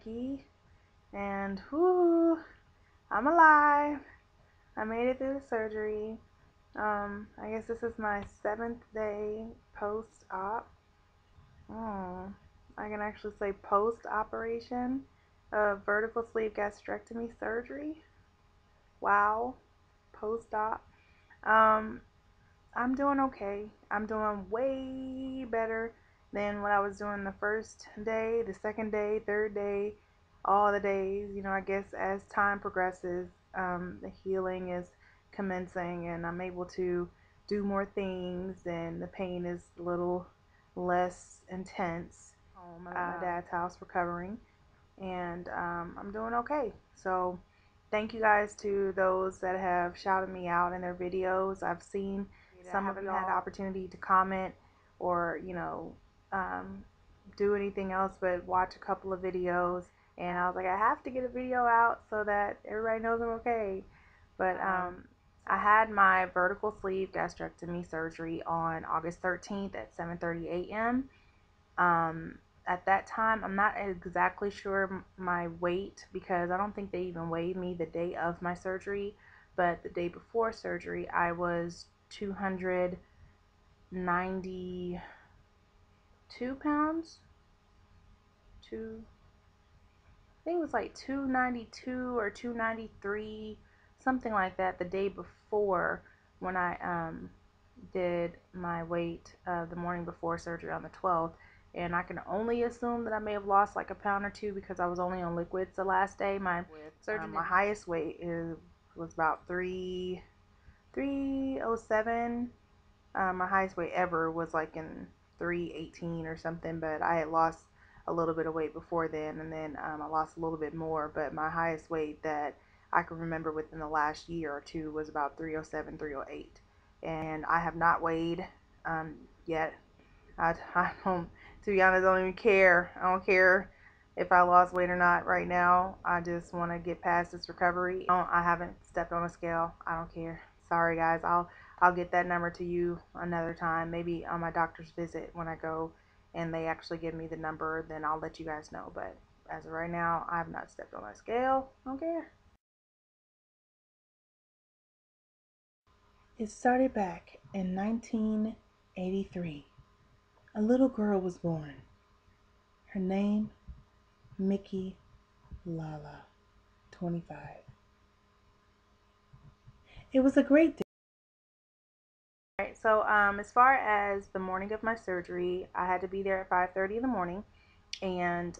Mickey, and whoo, I'm alive. I made it through the surgery. I guess this is my 7th day post-op. I can actually say post-operation of vertical sleeve gastrectomy surgery. Wow, post-op. I'm doing okay. I'm doing way better than what I was doing the first day, the second day, third day, all the days. I guess as time progresses, the healing is commencing and I'm able to do more things and the pain is a little less intense. I'm at my dad's house recovering and I'm doing okay. So thank you guys to those that have shouted me out in their videos. I've seen some of you had the opportunity to comment or do anything else but watch a couple of videos, and I was like, I have to get a video out so that everybody knows I'm okay. But I had my vertical sleeve gastrectomy surgery on August 13th at 7:30 a.m. At that time, I'm not exactly sure my weight because I don't think they even weighed me the day of my surgery, but the day before surgery I was 292 pounds. I think it was like 292 or 293, something like that, the day before when I did my weight the morning before surgery on the 12th. And I can only assume that I may have lost like a pound or two because I was only on liquids the last day. My highest weight was about 307. My highest weight ever was like in 318 or something, but I had lost a little bit of weight before then, and then I lost a little bit more, but my highest weight that I can remember within the last year or two was about 307, 308, and I have not weighed yet. I don't, to be honest, I don't even care. I don't care if I lost weight or not right now. I just want to get past this recovery. I haven't stepped on a scale. I don't care. Sorry guys, I'll get that number to you another time, maybe on my doctor's visit when I go and they actually give me the number, then I'll let you guys know. But as of right now, I have not stepped on a scale. I don't care. It started back in 1983. A little girl was born. Her name, Mickey Lala, 25. It was a great day. Alright, so as far as the morning of my surgery, I had to be there at 5:30 in the morning, and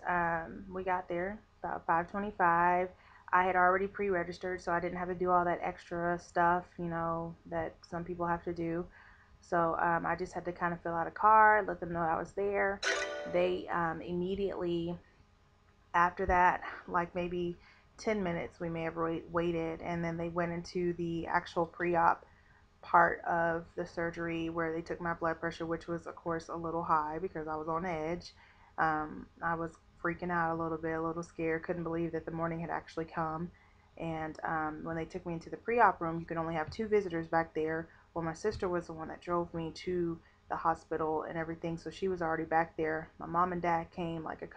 we got there about 5:25. I had already pre-registered, so I didn't have to do all that extra stuff, that some people have to do. So I just had to kind of fill out a card, let them know I was there. They immediately after that, like maybe 10 minutes we may have waited, and then they went into the actual pre-op part of the surgery where they took my blood pressure, which was of course a little high because I was on edge. I was freaking out a little bit, a little scared, couldn't believe that the morning had actually come. And when they took me into the pre-op room, you could only have 2 visitors back there. Well, my sister was the one that drove me to the hospital and everything, so she was already back there. My mom and dad came like an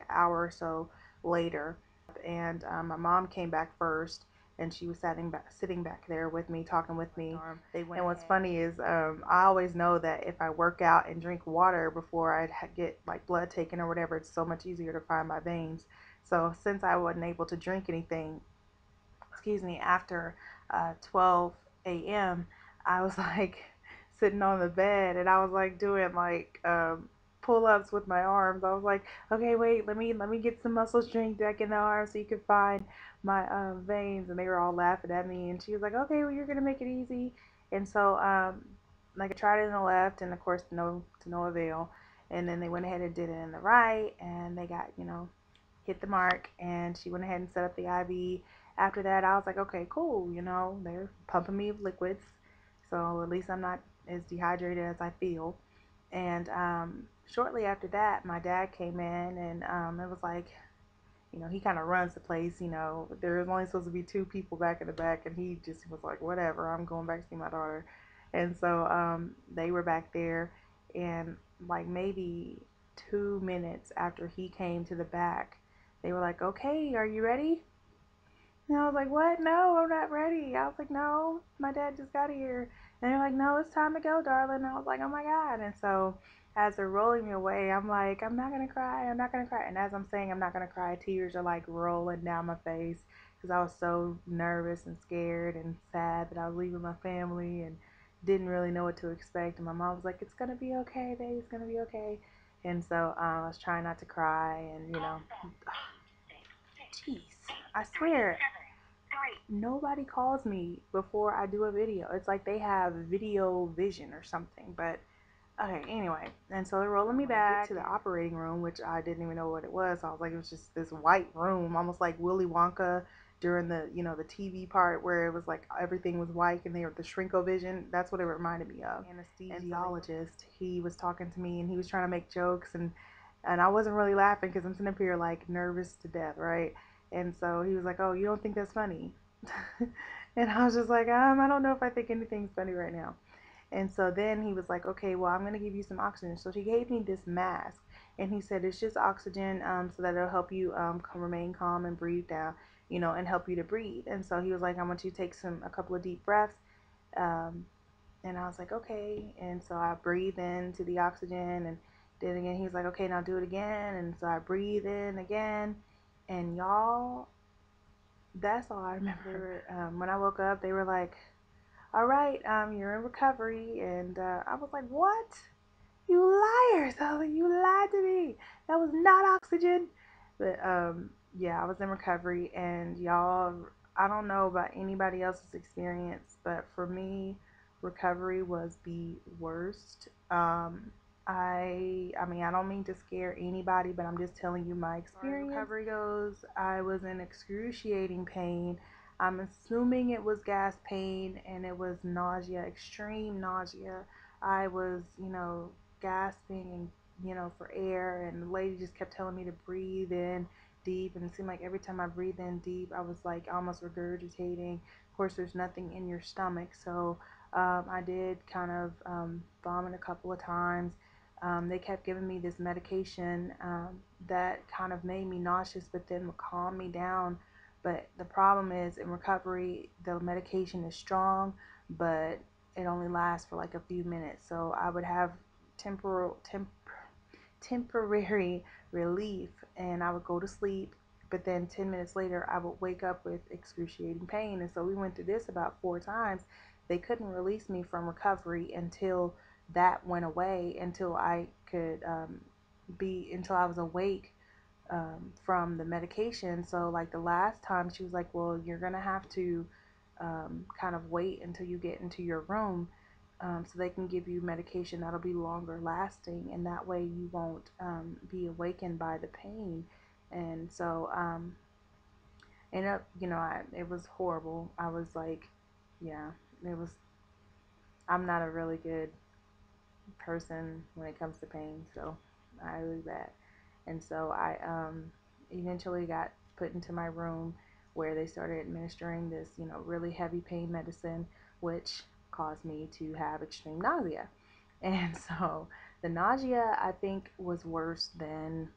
hour or so later, and my mom came back first, and she was sitting back there with me, talking with me. And what's funny is I always know that if I work out and drink water before I get like blood taken or whatever, it's so much easier to find my veins. So since I wasn't able to drink anything, after 12 a.m., I was like sitting on the bed and I was like doing like pull-ups with my arms. I was like, okay, wait, let me get some muscle strength back in the arms so you can find my veins. And they were all laughing at me, and she was like, okay, well, you're gonna make it easy. And so like I tried it in the left, and of course to no avail. And then they went ahead and did it in the right, and they got hit the mark, and she went ahead and set up the IV. After that, I was like, okay, cool, they're pumping me with liquids, so at least I'm not as dehydrated as I feel. And shortly after that, my dad came in, and it was like, he kind of runs the place, there was only supposed to be 2 people back in the back, and he just was like, whatever, I'm going back to see my daughter. And so they were back there, and like maybe 2 minutes after he came to the back, they were like, okay, are you ready? And I was like, what? No, I'm not ready. I was like, no, my dad just got here. And they're like, no, it's time to go, darling. And I was like, oh my God. And so as they're rolling me away, I'm like, I'm not going to cry. I'm not going to cry. And as I'm saying, I'm not going to cry, tears are like rolling down my face because I was so nervous and scared and sad that I was leaving my family and didn't really know what to expect. And my mom was like, it's going to be okay, baby. It's going to be okay. And so I was trying not to cry. And, jeez, I swear, nobody calls me before I do a video. It's like they have video vision or something. But okay, anyway. And so they're rolling me back to the operating room, which I didn't even know what it was. I was like, it was just this white room, almost like Willy Wonka during the, the TV part where it was like everything was white and they were the shrinkovision. That's what it reminded me of. Anesthesiologist, he was talking to me and he was trying to make jokes, and I wasn't really laughing because I'm sitting up here like nervous to death, right? And so he was like, oh, you don't think that's funny? And I was just like, I don't know if I think anything's funny right now. And so then he was like, okay, well, I'm going to give you some oxygen. So he gave me this mask. And he said, it's just oxygen so that it'll help you remain calm and breathe down, and help you to breathe. And so he was like, I want you to take a couple of deep breaths. Um, and I was like, okay. And so I breathed into the oxygen and did it again. He was like, okay, now do it again. And so I breathe in again. And y'all, that's all I remember. When I woke up, they were like, all right, you're in recovery. And I was like, what? You liars. I was like, you lied to me. That was not oxygen. But yeah, I was in recovery. And y'all, I don't know about anybody else's experience, but for me, recovery was the worst. I mean, I don't mean to scare anybody, but I'm just telling you my experience. As recovery goes, I was in excruciating pain. I'm assuming it was gas pain and it was nausea, extreme nausea. I was, gasping and, for air, and the lady just kept telling me to breathe in deep, and it seemed like every time I breathed in deep, I was like almost regurgitating. Of course, there's nothing in your stomach, so I did kind of vomit a couple of times. They kept giving me this medication that kind of made me nauseous, but then would calm me down. But the problem is, in recovery, the medication is strong, but it only lasts for like a few minutes. So I would have temporary relief, and I would go to sleep, but then 10 minutes later I would wake up with excruciating pain. And so we went through this about 4 times. They couldn't release me from recovery until that went away, until I could until I was awake from the medication. So like the last time, she was like, well, you're gonna have to kind of wait until you get into your room, so they can give you medication that'll be longer lasting, and that way you won't be awakened by the pain. And so ended up, it was horrible. I was like, yeah, it was. I'm not a really good person when it comes to pain, so I really bad. And so I eventually got put into my room where they started administering this, really heavy pain medicine, which caused me to have extreme nausea. And so the nausea, I think, was worse than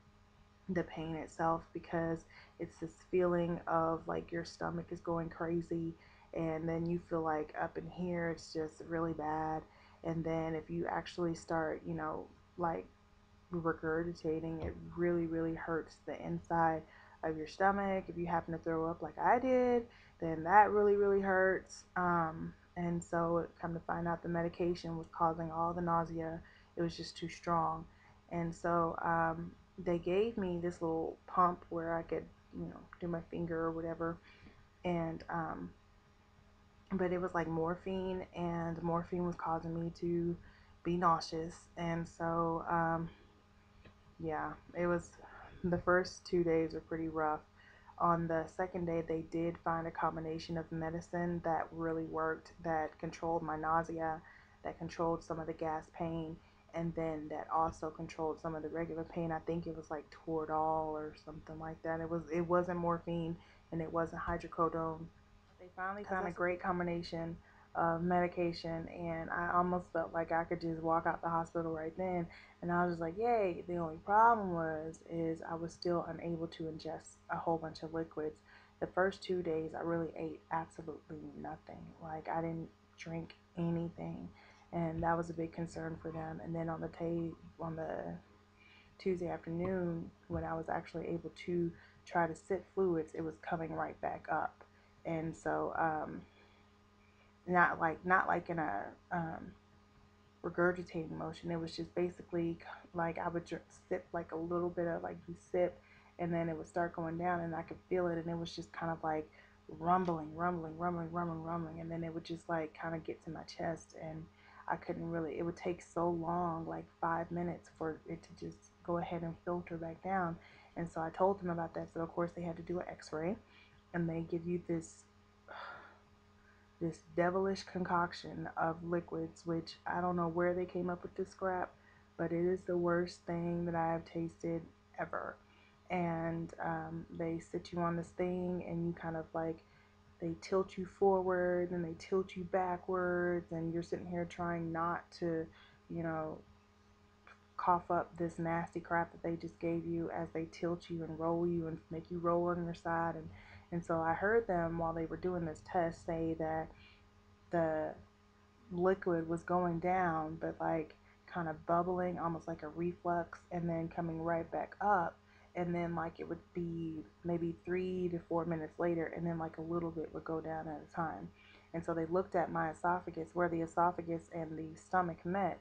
the pain itself, because it's this feeling of like your stomach is going crazy, and then you feel like up in here it's just really bad. And then if you actually start, like regurgitating, it really, really hurts the inside of your stomach. If you happen to throw up like I did, then that really, really hurts. And so it come to find out the medication was causing all the nausea. It was just too strong. And so they gave me this little pump where I could, do my finger or whatever. And but it was like morphine, and morphine was causing me to be nauseous. And so yeah, it was, the first 2 days were pretty rough. On the second day, they did find a combination of medicine that really worked, that controlled my nausea, that controlled some of the gas pain, and then that also controlled some of the regular pain. I think it was like Toradol or something like that. It wasn't morphine, and it wasn't hydrocodone. They finally found a great combination of medication, and I almost felt like I could just walk out the hospital right then. And I was just like, yay. The only problem is I was still unable to ingest a whole bunch of liquids. The first 2 days, I really ate absolutely nothing. Like, I didn't drink anything, and that was a big concern for them. And then on the Tuesday afternoon, when I was actually able to try to sip fluids, it was coming right back up. And so, not like in a regurgitating motion. It was just basically like I would sip like a little bit of, like, you sip, and then it would start going down, and I could feel it, and it was just kind of like rumbling, and then it would just like kind of get to my chest, and I couldn't really. It would take so long, like 5 minutes, for it to just go ahead and filter back down. And so I told them about that. So of course they had to do an X-ray, and they give you this devilish concoction of liquids, which I don't know where they came up with this crap, but it is the worst thing that I have tasted ever. And they sit you on this thing, and you kind of like, they tilt you forward and they tilt you backwards, and you're sitting here trying not to, you know, cough up this nasty crap that they just gave you, as they tilt you and roll you and make you roll on your side. And so I heard them while they were doing this test say that the liquid was going down, but like kind of bubbling, almost like a reflux, and then coming right back up. And then like it would be maybe 3 to 4 minutes later, and then like a little bit would go down at a time. And so they looked at my esophagus, where the esophagus and the stomach met,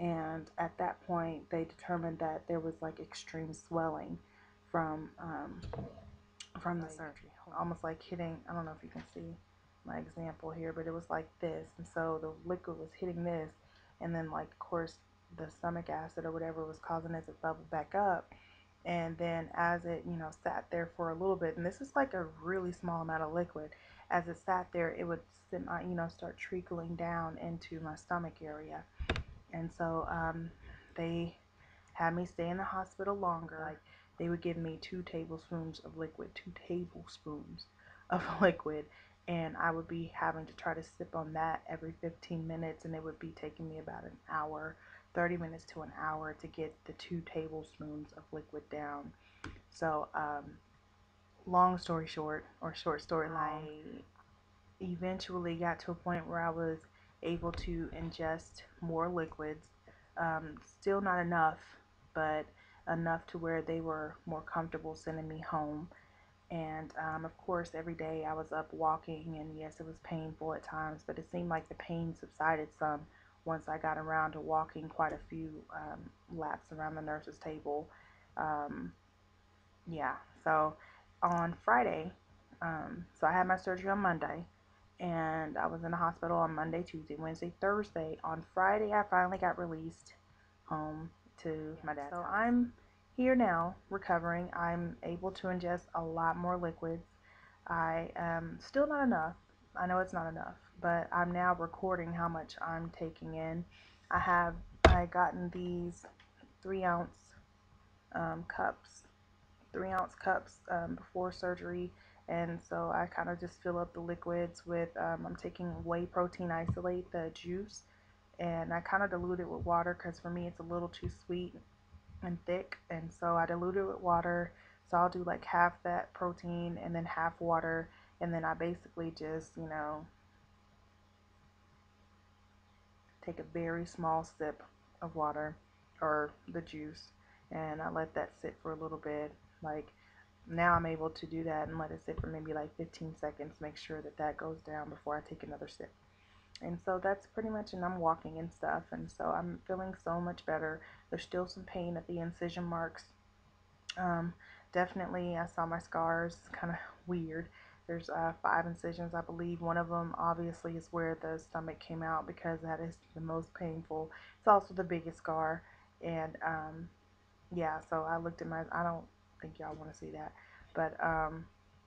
and at that point they determined that there was like extreme swelling from from the surgery, almost like hitting. I don't know if you can see my example here, but it was like this, and so the liquid was hitting this, and then like of course the stomach acid or whatever was causing it to bubble back up. And then as it, sat there for a little bit, and this is like a really small amount of liquid, as it sat there, it would start trickling down into my stomach area. And so they had me stay in the hospital longer. Like, they would give me 2 tablespoons of liquid, 2 tablespoons of liquid, and I would be having to try to sip on that every 15 minutes, and it would be taking me about an hour, 30 minutes to an hour to get the 2 tablespoons of liquid down. So, long story short, or short story long, I eventually got to a point where I was able to ingest more liquids. Still not enough, but enough to where they were more comfortable sending me home. And of course, every day I was up walking, and yes, it was painful at times, but it seemed like the pain subsided some once I got around to walking quite a few laps around the nurse's table. Um, yeah, so on Friday, so I had my surgery on Monday, and I was in the hospital on Monday, Tuesday, Wednesday, Thursday. On Friday, I finally got released home to my dad's house. So I'm here now, recovering. I'm able to ingest a lot more liquids. I am still not enough. I know it's not enough, but I'm now recording how much I'm taking in. I gotten these 3-ounce cups, 3-ounce cups before surgery, and so I kind of just fill up the liquids with. I'm taking whey protein isolate, the juice, and I kind of dilute it with water because for me it's a little too sweet and thick, and so I dilute it with water. So I'll do like half that protein and then half water, and then I basically just, take a very small sip of water or the juice, and I let that sit for a little bit. Like, now I'm able to do that and let it sit for maybe like 15 seconds, make sure that that goes down before I take another sip. And so that's pretty much, and I'm walking and stuff, and so I'm feeling so much better. There's still some pain at the incision marks. Um, Definitely, I saw my scars, kind of weird. There's 5 incisions, I believe. One of them obviously is where the stomach came out, because that is the most painful. It's also the biggest scar, and yeah, so I looked at my, I don't think y'all want to see that, but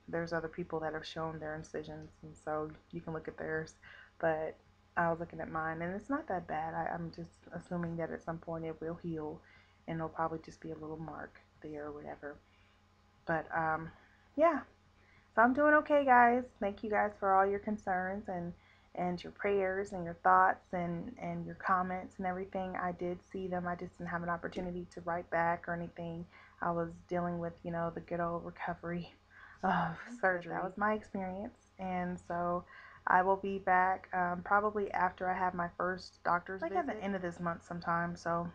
there's other people that have shown their incisions, and so you can look at theirs, but I was looking at mine, and it's not that bad. I'm just assuming that at some point it will heal, and it'll probably just be a little mark there or whatever. But yeah, so I'm doing okay, guys. Thank you guys for all your concerns, and and your prayers and your thoughts and your comments and everything. I did see them. I just didn't have an opportunity to write back or anything. I was dealing with, you know, the good old recovery of surgery. That was my experience. And so I will be back probably after I have my first doctor's visit. At the end of this month sometime. So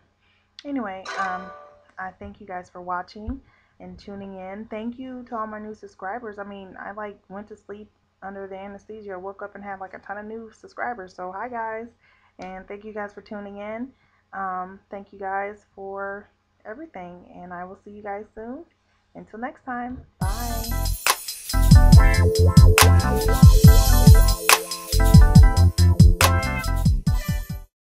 anyway, I thank you guys for watching and tuning in. Thank you to all my new subscribers. I mean, I like went to sleep under the anesthesia, woke up and had like a ton of new subscribers. So hi guys, and thank you guys for tuning in. Thank you guys for everything, and I will see you guys soon. Until next time, bye.